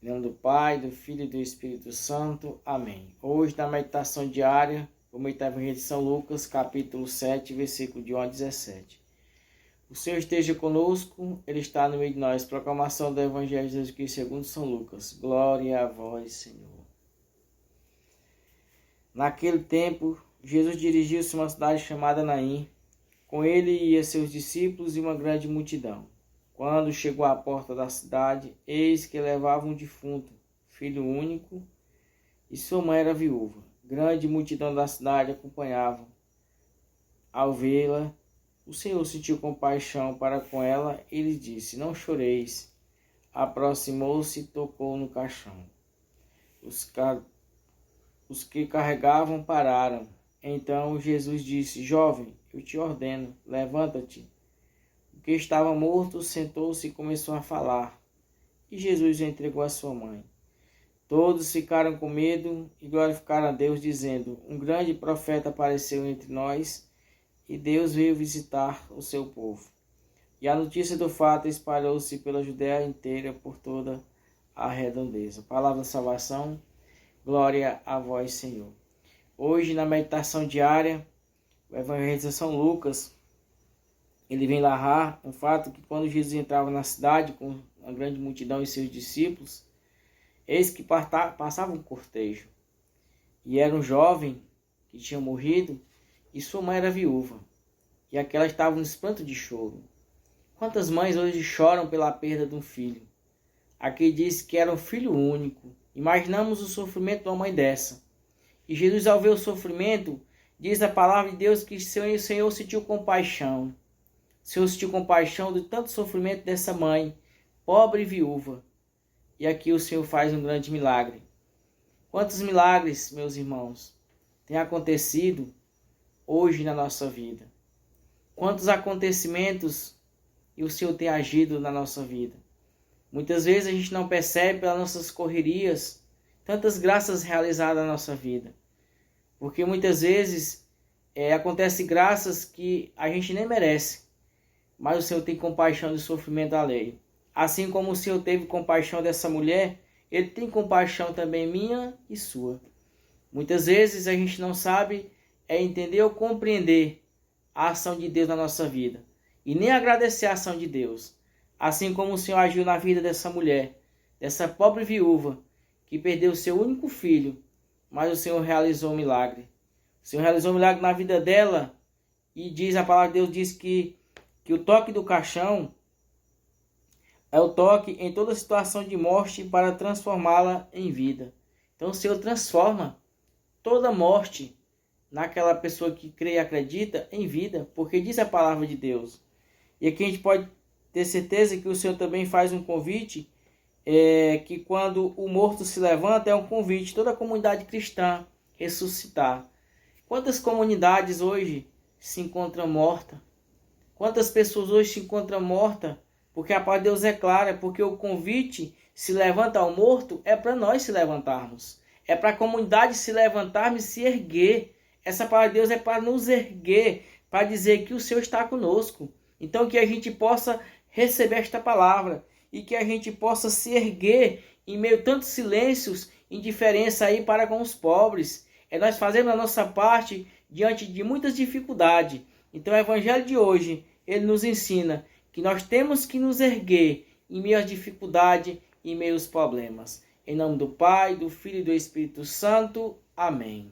Em nome do Pai, do Filho e do Espírito Santo. Amém. Hoje, na meditação diária, vou meditar o Evangelho de São Lucas, capítulo 7, versículo de 1 a 17. O Senhor esteja conosco, Ele está no meio de nós. Proclamação do Evangelho de Jesus Cristo segundo São Lucas. Glória a vós, Senhor. Naquele tempo, Jesus dirigiu-se a uma cidade chamada Naim. Com ele ia seus discípulos e uma grande multidão. Quando chegou à porta da cidade, eis que levava um defunto, filho único, e sua mãe era viúva. Grande multidão da cidade acompanhava. Ao vê-la, o Senhor sentiu compaixão para com ela e lhe disse: Não choreis. Aproximou-se e tocou no caixão. Os que carregavam pararam. Então Jesus disse: Jovem, eu te ordeno, levanta-te. O que estava morto sentou-se e começou a falar. E Jesus o entregou à sua mãe. Todos ficaram com medo e glorificaram a Deus, dizendo: Um grande profeta apareceu entre nós e Deus veio visitar o seu povo. E a notícia do fato espalhou-se pela Judéia inteira, por toda a redondeza. Palavra da salvação, glória a vós, Senhor. Hoje, na meditação diária, o Evangelho de São Lucas, ele vem narrar um fato que quando Jesus entrava na cidade com uma grande multidão e seus discípulos, eis que passava um cortejo. E era um jovem que tinha morrido e sua mãe era viúva. E aquela estava no espanto de choro. Quantas mães hoje choram pela perda de um filho? Aqui diz que era um filho único. Imaginamos o sofrimento de uma mãe dessa. E Jesus, ao ver o sofrimento, diz a palavra de Deus que o Senhor sentiu compaixão. O Senhor sentiu compaixão de tanto sofrimento dessa mãe, pobre e viúva. E aqui o Senhor faz um grande milagre. Quantos milagres, meus irmãos, têm acontecido hoje na nossa vida? Quantos acontecimentos o Senhor tem agido na nossa vida? Muitas vezes a gente não percebe pelas nossas correrias tantas graças realizadas na nossa vida. Porque muitas vezes acontecem graças que a gente nem merece. Mas o Senhor tem compaixão do sofrimento alheio. Assim como o Senhor teve compaixão dessa mulher, Ele tem compaixão também minha e sua. Muitas vezes a gente não sabe entender ou compreender a ação de Deus na nossa vida. E nem agradecer a ação de Deus. Assim como o Senhor agiu na vida dessa mulher, dessa pobre viúva, que perdeu o seu único filho, mas o Senhor realizou um milagre. O Senhor realizou um milagre na vida dela, e diz a palavra de Deus, diz que o toque do caixão é o toque em toda situação de morte para transformá-la em vida. Então o Senhor transforma toda morte naquela pessoa que crê e acredita em vida, porque diz a palavra de Deus. E aqui a gente pode ter certeza que o Senhor também faz um convite, que quando o morto se levanta, é um convite toda a comunidade cristã ressuscitar. Quantas comunidades hoje se encontram mortas? Quantas pessoas hoje se encontram mortas? Porque a palavra de Deus é clara, porque o convite se levanta ao morto é para nós se levantarmos. É para a comunidade se levantarmos e se erguer. Essa palavra de Deus é para nos erguer, para dizer que o Senhor está conosco. Então que a gente possa receber esta palavra e que a gente possa se erguer em meio a tantos silêncios, indiferença aí para com os pobres. É nós fazendo a nossa parte diante de muitas dificuldades. Então o Evangelho de hoje, ele nos ensina que nós temos que nos erguer em meio às dificuldades, em meio aos problemas. Em nome do Pai, do Filho e do Espírito Santo. Amém.